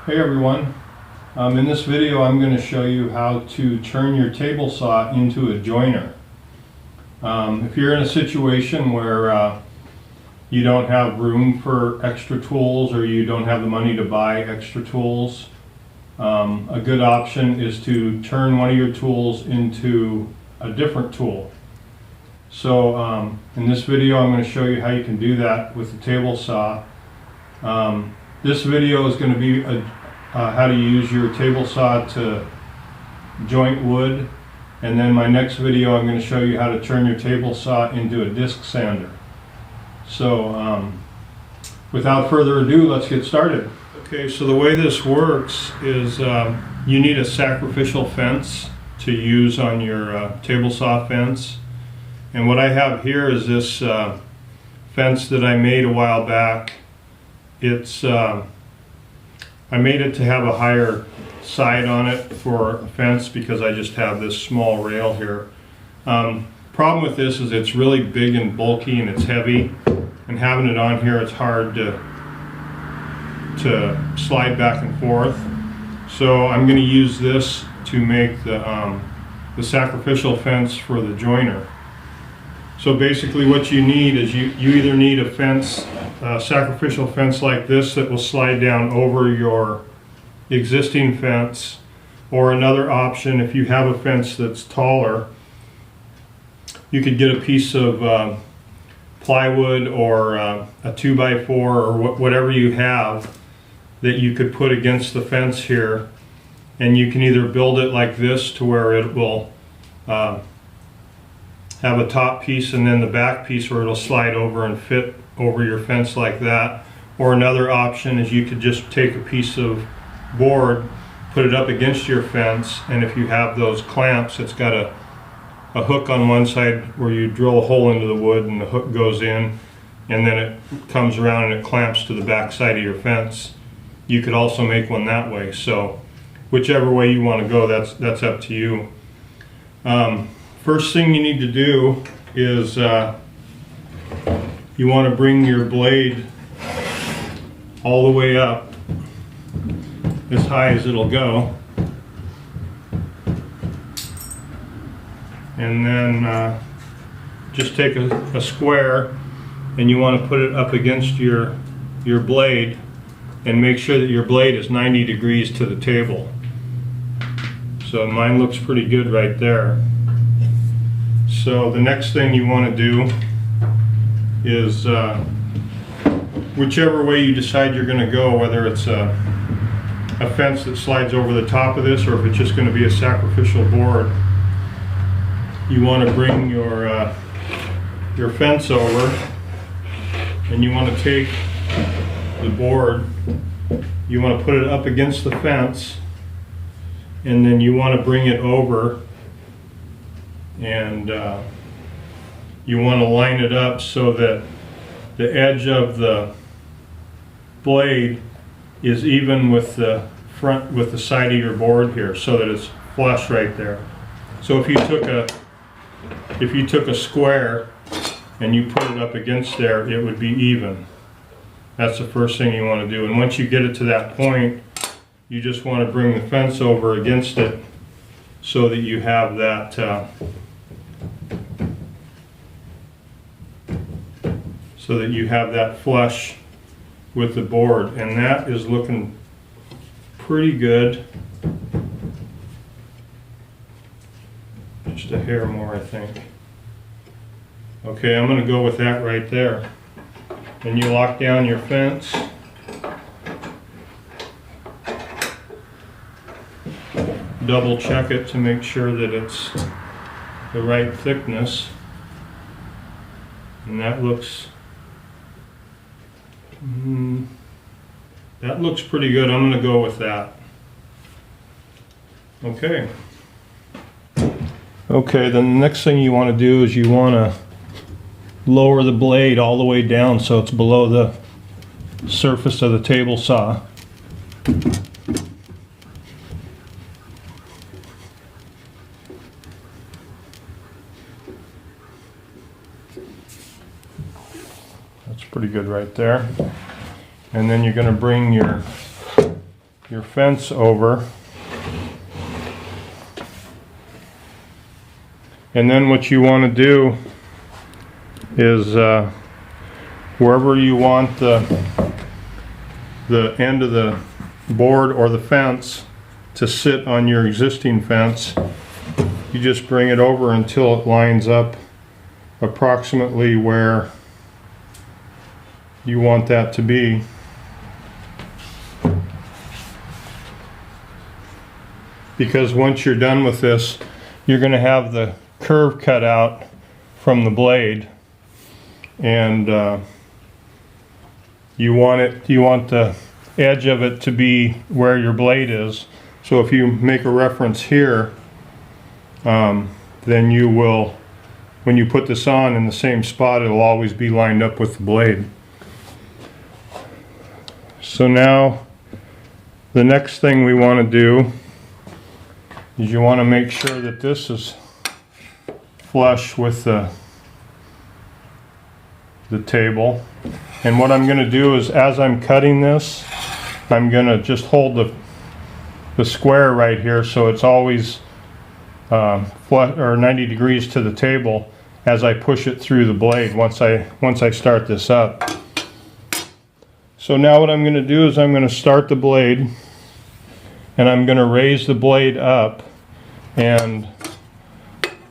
Hey everyone, in this video I'm going to show you how to turn your table saw into a joiner. If you're in a situation where you don't have room for extra tools or you don't have the money to buy extra tools, a good option is to turn one of your tools into a different tool. So in this video I'm going to show you how you can do that with the table saw. This video is going to be how to use your table saw to joint wood, and then my next video I'm going to show you how to turn your table saw into a disc sander. So without further ado, let's get started. Okay, so the way this works is you need a sacrificial fence to use on your table saw fence. And what I have here is this fence that I made a while back. It's I made it to have a higher side on it for a fence because I just have this small rail here. Problem with this is it's really big and bulky and it's heavy, and having it on here it's hard to slide back and forth. So I'm going to use this to make the sacrificial fence for the joiner. So basically what you need is you either need a fence, sacrificial fence like this that will slide down over your existing fence, or another option, if you have a fence that's taller, you could get a piece of plywood or a 2x4 or whatever you have that you could put against the fence here, and you can either build it like this to where it will have a top piece and then the back piece where it'll slide over and fit over your fence like that. Or another option is you could just take a piece of board, put it up against your fence, and if you have those clamps, it's got a hook on one side where you drill a hole into the wood and the hook goes in, and then it comes around and it clamps to the back side of your fence. You could also make one that way. So whichever way you want to go, that's up to you. First thing you need to do is you want to bring your blade all the way up as high as it'll go, and then just take a square and you want to put it up against your blade and make sure that your blade is 90 degrees to the table. So mine looks pretty good right there. So the next thing you want to do is whichever way you decide you're going to go, whether it's a fence that slides over the top of this or if it's just going to be a sacrificial board, you want to bring your fence over, and you want to take the board, you want to put it up against the fence, and then you want to bring it over, and you want to line it up so that the edge of the blade is even with the front, with the side of your board here, so that it's flush right there. So if you took a square and you put it up against there, it would be even. That's the first thing you want to do. And once you get it to that point, you just want to bring the fence over against it so that you have that flush with the board, and that is looking pretty good. Just a hair more, I think. Okay, I'm going to go with that right there. And you lock down your fence. Double check it to make sure that it's the right thickness. And that looks pretty good. I'm going to go with that. Okay. Okay, then the next thing you want to do is you want to lower the blade all the way down so it's below the surface of the table saw. That's pretty good right there. And then you're going to bring your your fence over. And then what you want to do is wherever you want the end of the board or the fence to sit on your existing fence, you just bring it over until it lines up approximately where you want that to be. Because once you're done with this, you're going to have the curve cut out from the blade, and you want the edge of it to be where your blade is. So if you make a reference here, then you will, when you put this on in the same spot, it'll always be lined up with the blade. So now the next thing we want to do is you want to make sure that this is flush with the table. And what I'm going to do is, as I'm cutting this, I'm going to just hold the square right here so it's always flush or 90 degrees to the table as I push it through the blade once I start this up. So now what I'm going to do is I'm going to start the blade, and I'm going to raise the blade up, and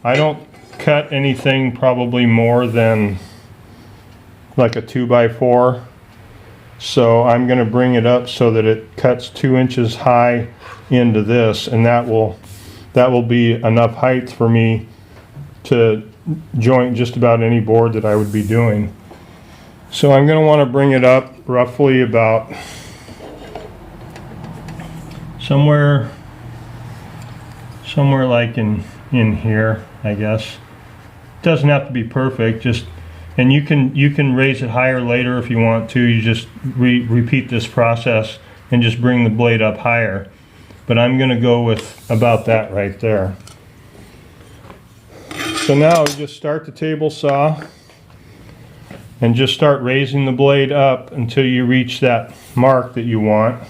I don't cut anything probably more than like a 2x4. So I'm going to bring it up so that it cuts 2 inches high into this, and that will be enough height for me to joint just about any board that I would be doing. So I'm going to want to bring it up roughly about somewhere like in here, I guess. Doesn't have to be perfect, just, and you can raise it higher later if you want to. You just repeat this process and just bring the blade up higher. But I'm going to go with about that right there. So now we just start the table saw and just start raising the blade up until you reach that mark that you want.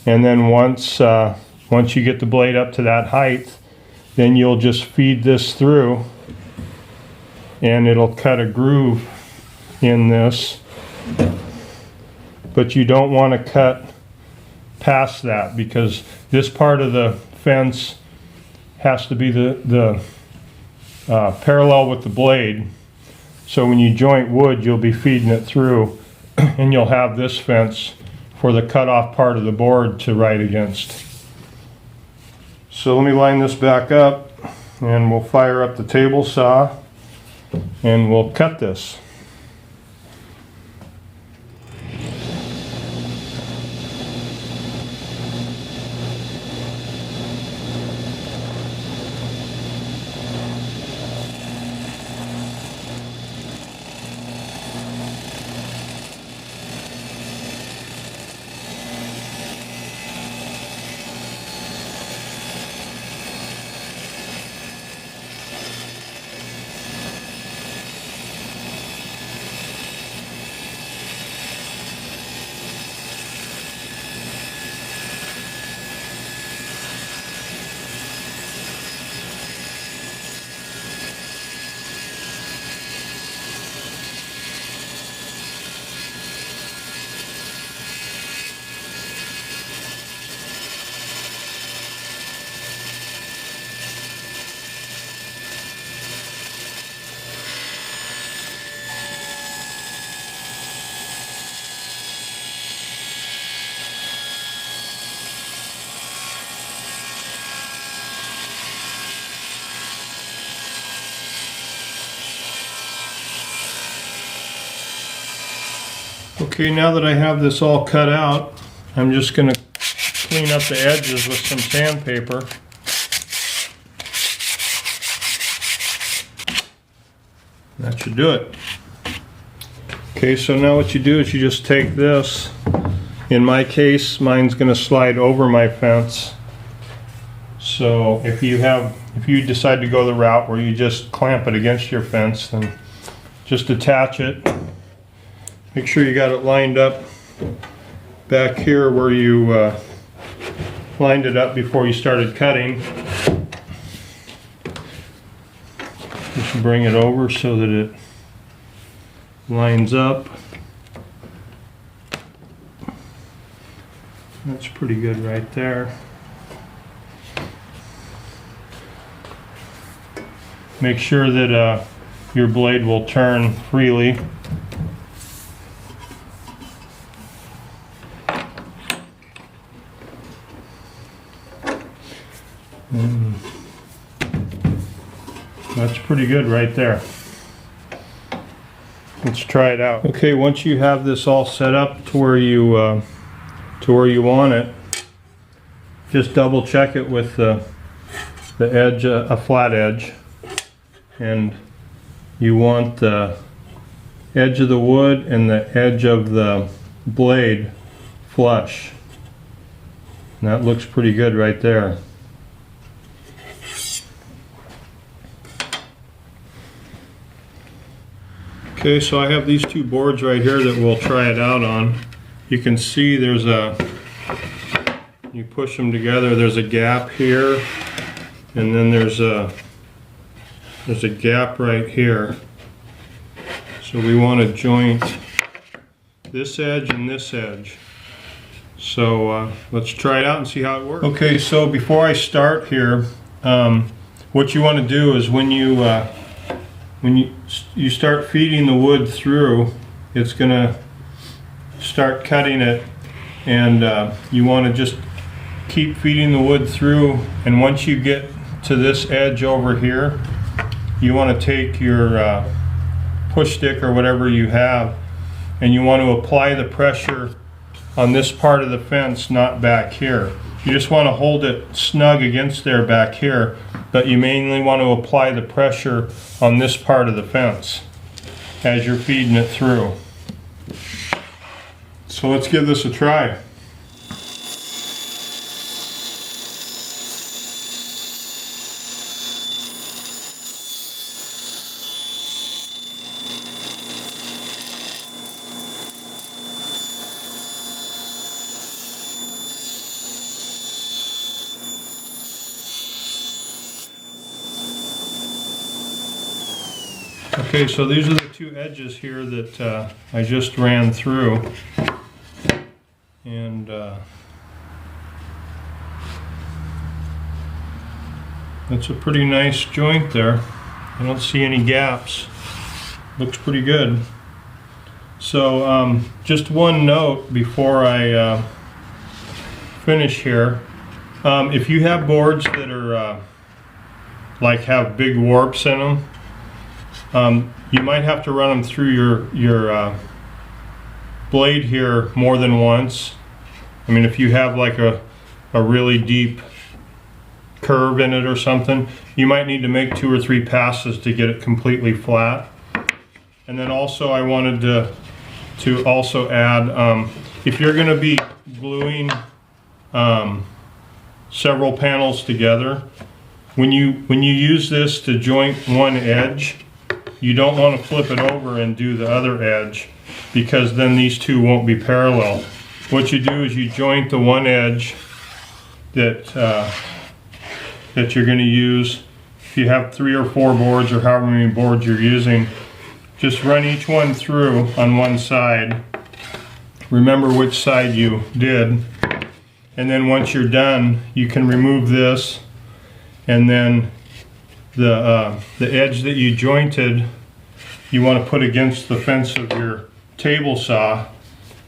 And then once you get the blade up to that height, then you'll just feed this through, and it'll cut a groove in this. But you don't want to cut past that, because this part of the fence has to be the parallel with the blade. So when you joint wood, you'll be feeding it through, and you'll have this fence for the cut off part of the board to write against. So let me line this back up, and we'll fire up the table saw and we'll cut this. Okay, now that I have this all cut out, I'm just going to clean up the edges with some sandpaper. That should do it. Okay, so now what you do is you just take this. In my case, mine's going to slide over my fence. So if you decide to go the route where you just clamp it against your fence, then just attach it. Make sure you got it lined up back here where you lined it up before you started cutting. Just bring it over so that it lines up. That's pretty good right there. Make sure that your blade will turn freely. That's pretty good right there. Let's try it out. Okay, once you have this all set up to where you want it, just double check it with the edge, a flat edge, and you want the edge of the wood and the edge of the blade flush. And that looks pretty good right there. Okay, so I have these two boards right here that we'll try it out on. You can see there's you push them together, there's a gap here, and then there's a gap right here. So we want to joint this edge and this edge. So let's try it out and see how it works. Okay, so before I start here, what you want to do is when you start feeding the wood through, it's going to start cutting it, and you want to just keep feeding the wood through, and once you get to this edge over here, you want to take your push stick or whatever you have, and you want to apply the pressure on this part of the fence, not back here. You just want to hold it snug against there back here, but you mainly want to apply the pressure on this part of the fence as you're feeding it through. So let's give this a try. Okay, so these are the two edges here that I just ran through, and that's a pretty nice joint there. I don't see any gaps. Looks pretty good. So just one note before I finish here. If you have boards that are like have big warps in them, you might have to run them through your blade here more than once. I mean, if you have like a really deep curve in it or something, you might need to make 2 or 3 passes to get it completely flat. And then also I wanted to also add, if you're going to be gluing several panels together, when you use this to joint one edge, you don't want to flip it over and do the other edge, because then these two won't be parallel. What you do is you joint the one edge that you're going to use. If you have 3 or 4 boards, or however many boards you're using, just run each one through on one side. Remember which side you did, and then once you're done, you can remove this, and then the edge that you jointed, you want to put against the fence of your table saw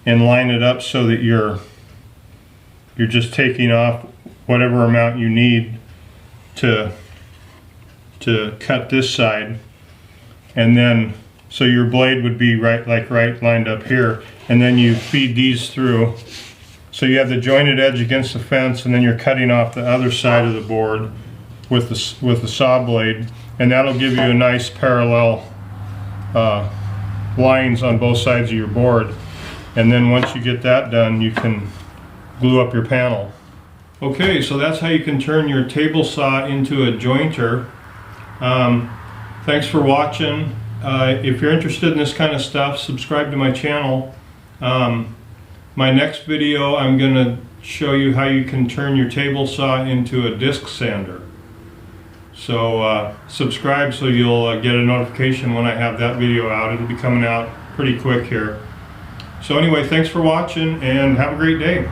and line it up so that you're just taking off whatever amount you need to cut this side, and then so your blade would be right lined up here, and then you feed these through. So you have the jointed edge against the fence, and then you're cutting off the other side of the board with the saw blade, and that'll give you a nice parallel lines on both sides of your board. And then once you get that done, you can glue up your panel. Okay, so that's how you can turn your table saw into a jointer. Thanks for watching. If you're interested in this kind of stuff, subscribe to my channel. My next video, I'm going to show you how you can turn your table saw into a disc sander. So subscribe so you'll get a notification when I have that video out. It'll be coming out pretty quick here. So anyway, thanks for watching and have a great day.